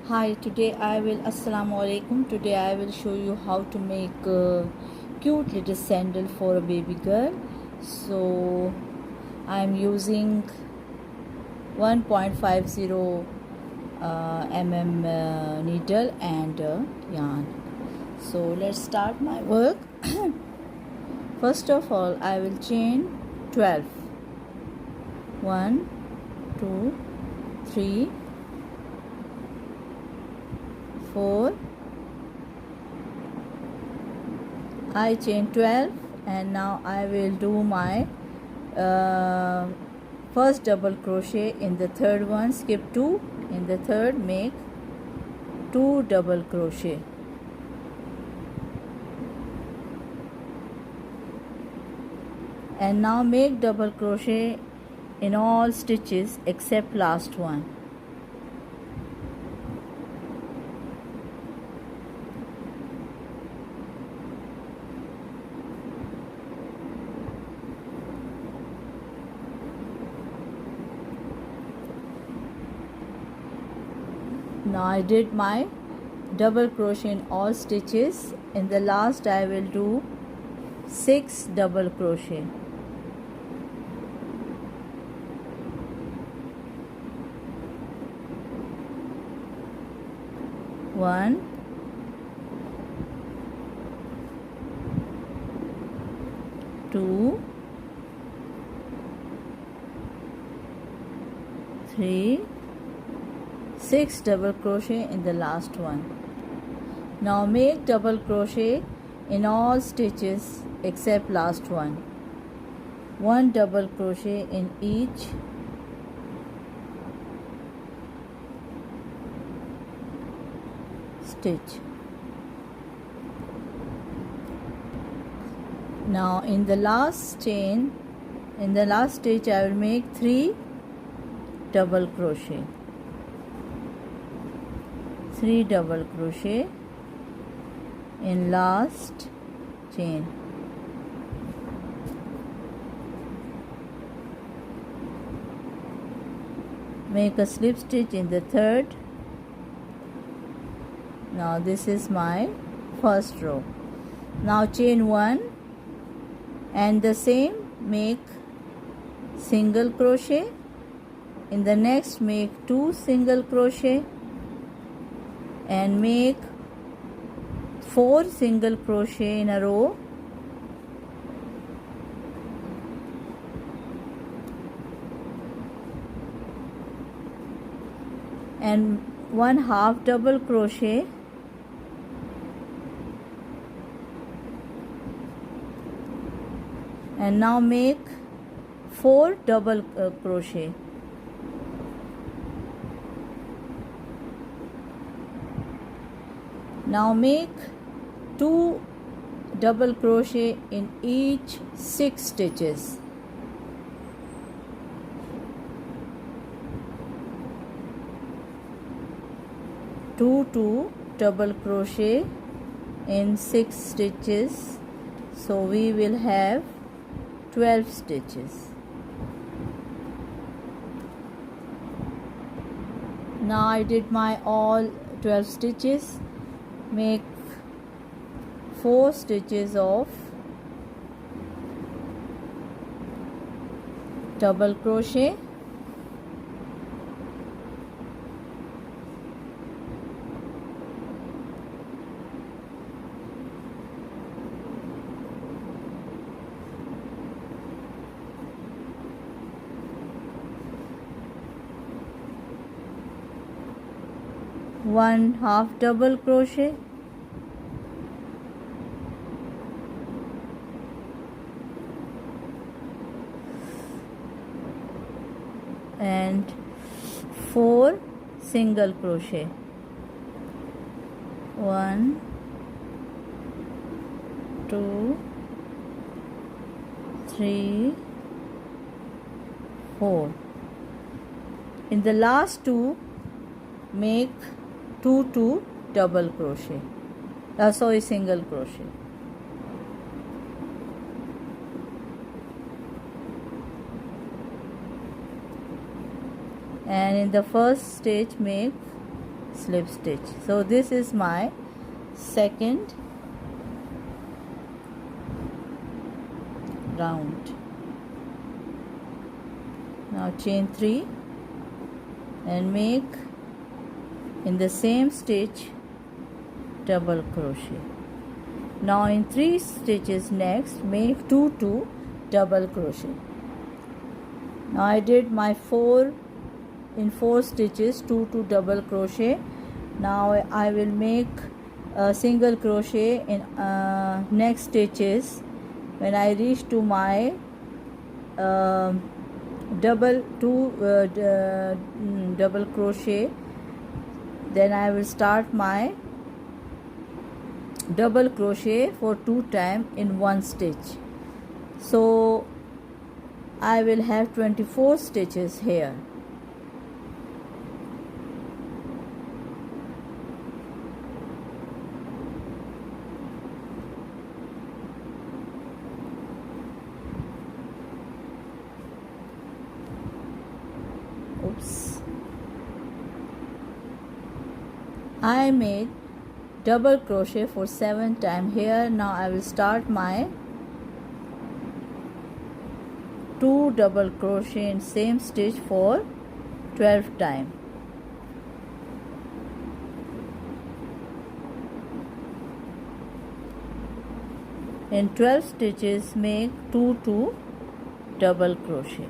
Hi, Assalamu alaikum. Today I will show you how to make a cute little sandal for a baby girl. So I am using 1.50 needle and yarn. So let's start my work. First of all, I will chain 12. 1, 2, 3, 4. I chain 12 and now I will do my first double crochet in the third one, skip 2 in the third, make 2 double crochet. And now make double crochet in all stitches except last one. Now I did my double crochet in all stitches. In the last I will do 6 double crochet. One, two, 3, 6 double crochet in the last one. Now make double crochet in all stitches except last one. 1 double crochet in each stitch. Now in the last stitch I will make 3 double crochet. 3 double crochet in last chain. Make a slip stitch in the third. Now this is my first row. Now chain 1 and the same, make single crochet. In the next make 2 single crochet and make 4 single crochet in a row. And 1 half double crochet and now make 4 double crochet. Now make 2 double crochet in each 6 stitches. Two double crochet in 6 stitches, so we will have 12 stitches. Now I did my all 12 stitches. Make 4 stitches of double crochet, one half double crochet, and 4 single crochet. 1, 2, 3, 4. In the last 2 make 2 double crochet, single crochet. And in the first stitch make slip stitch. So this is my second round. Now chain 3 and make in the same stitch double crochet. Now in 3 stitches next make 2 double crochet. Now I did my 4 stitches 2 double crochet. Now I will make a single crochet in next stitches. When I reach to my double crochet, then I will start my double crochet for 2 times in 1 stitch. So I will have 24 stitches here. Oops. I made double crochet for 7 times here. Now I will start my 2 double crochet in same stitch for 12 times. In 12 stitches make 2 double crochet.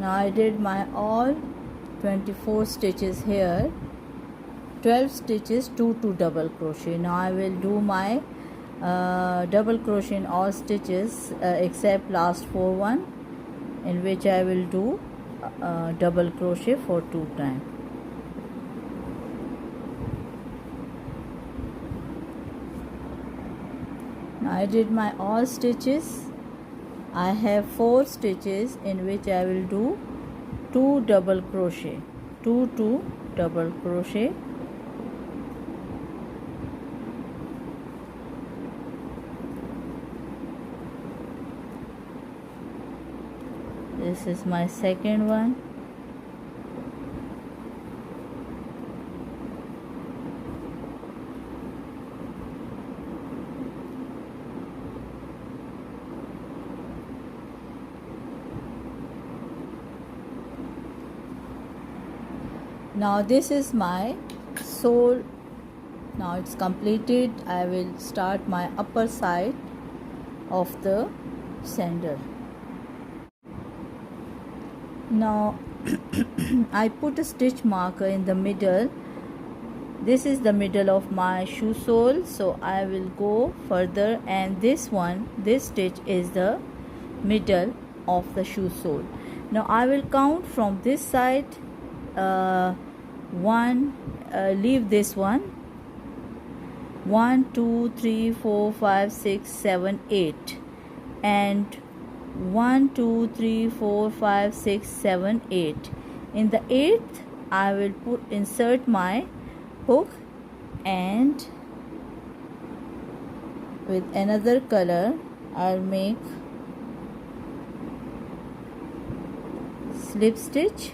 Now I did my all 24 stitches here, 12 stitches 2 double crochet. Now I will do my double crochet in all stitches except last 4 one, in which I will do double crochet for 2 times. Now I did my all stitches. I have 4 stitches in which I will do 2 double crochet, 2 double crochet. This is my second one. Now this is my sole. Now it's completed. I will start my upper side of the sandal. Now I put a stitch marker in the middle. This is the middle of my shoe sole, so I will go further, and this stitch is the middle of the shoe sole. Now I will count from this side. Leave this one. 1 2 3 4 5 6 7 8, and 1 2 3 4 5 6 7 8. In the 8th I will insert my hook, and with another color I'll make slip stitch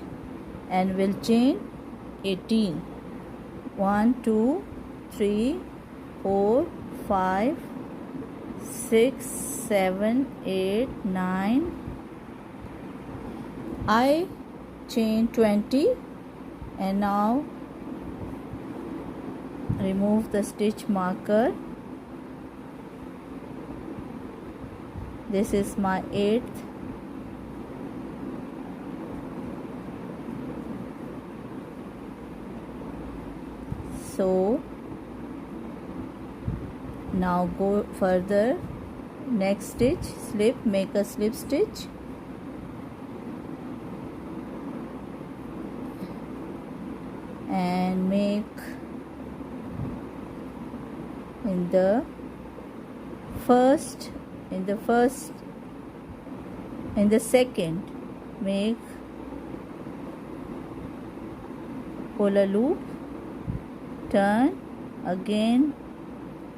and will chain 18. 1 2 3 4 5 6 7 8 9. I chain 20, and now remove the stitch marker. This is my 8th. So now go further, next stitch, slip, make a slip stitch, and make in the second, make pull a loop, turn again,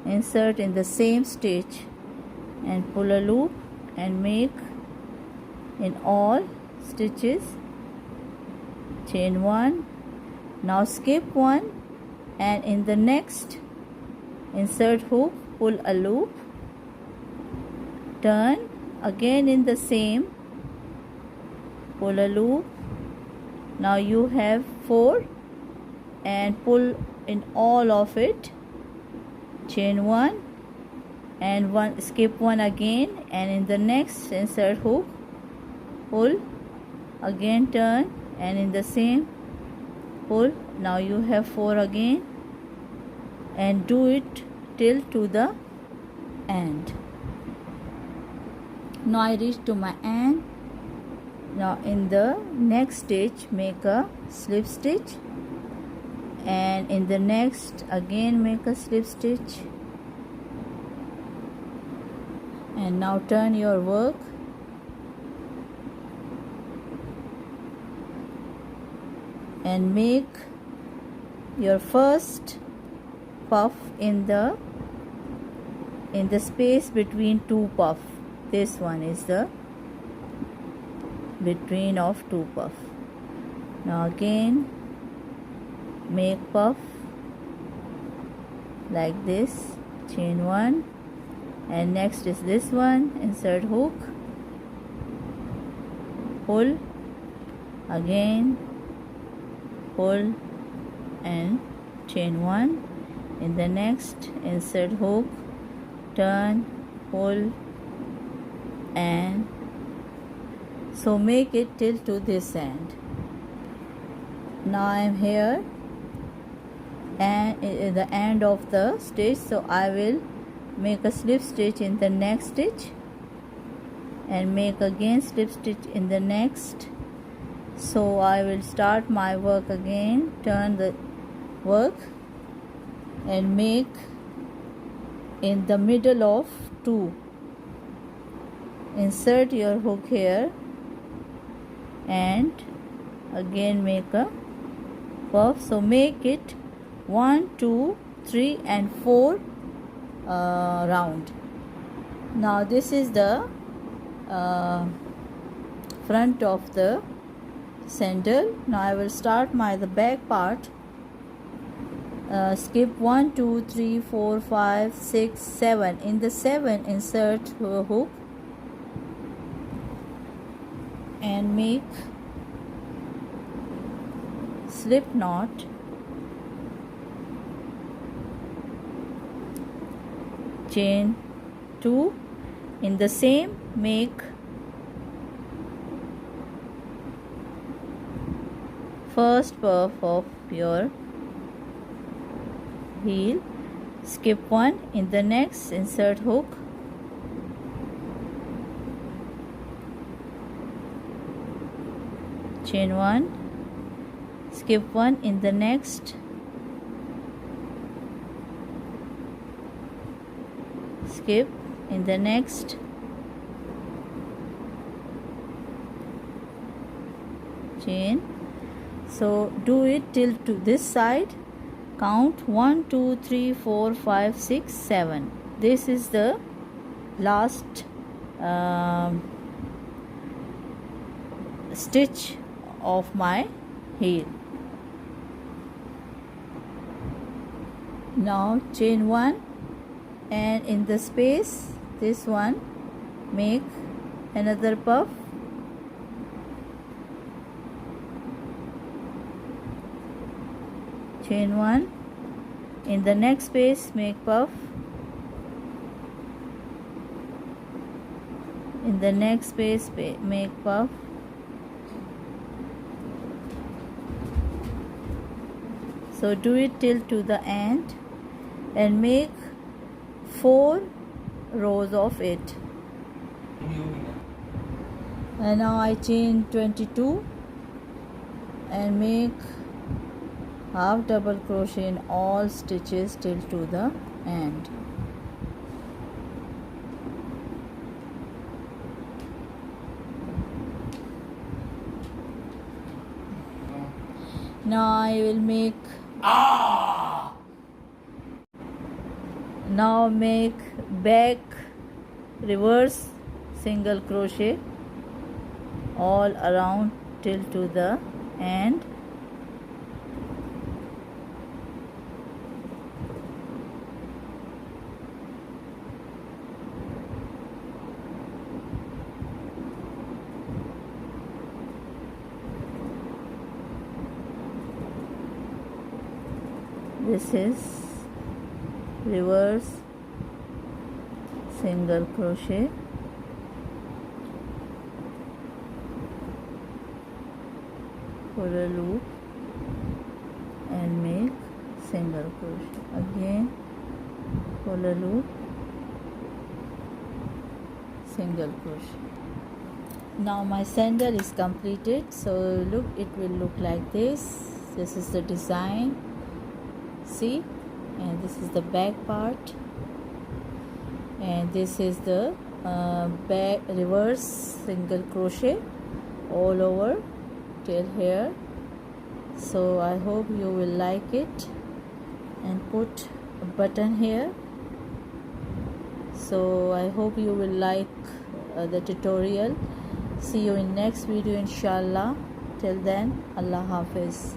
insert in the same stitch and pull a loop and make in all stitches chain 1. Now skip 1 and in the next insert hook, pull a loop, turn again in the same, pull a loop. Now you have 4 and pull in all of it, chain 1 and 1, skip 1 again, and in the next insert hook, pull, again turn and in the same, pull. Now you have 4 again and do it till to the end. Now I reach to my end. Now in the next stitch make a slip stitch, and in the next again make a slip stitch, and now turn your work and make your first puff in the space between 2 puff. This one is the between of 2 puff. Now again make puff like this, chain 1, and next is this one, insert hook, pull, again pull and chain 1, in the next insert hook, turn, pull, and so make it till to this end. Now I am here and at the end of the stitch, so I will make a slip stitch in the next stitch and make again slip stitch in the next. So I will start my work again, turn the work and make in the middle of 2, insert your hook here and again make a puff. So make it 1, 2, 3 and 4 round. Now this is the front of the sandal. Now I will start the back part. Skip 1, 2, 3, 4, 5, 6, 7. In the 7 insert hook and make slip knot, chain 2, in the same make first puff of your heel, skip 1, in the next insert hook, chain 1, skip 1, in the next skip, in the next chain. So do it till to this side, count 1, 2, 3, 4, 5, 6, 7. This is the last stitch of my heel. Now chain 1 and in the space this one make another puff, chain 1, in the next space make puff, in the next space make puff, so do it till to the end and make 4 rows of it. And now I chain 22 and make half double crochet in all stitches till to the end. Now I will make now make back reverse single crochet all around till to the end. This is reverse single crochet, pull a loop and make single crochet. Again pull a loop, single crochet. Now my sandal is completed, so look, it will look like this. This is the design, see, and this is the back part, and this is the back reverse single crochet all over till here. So I hope you will like it, and put a button here. So I hope you will like the tutorial. See you in next video inshallah. Till then, Allah Hafiz.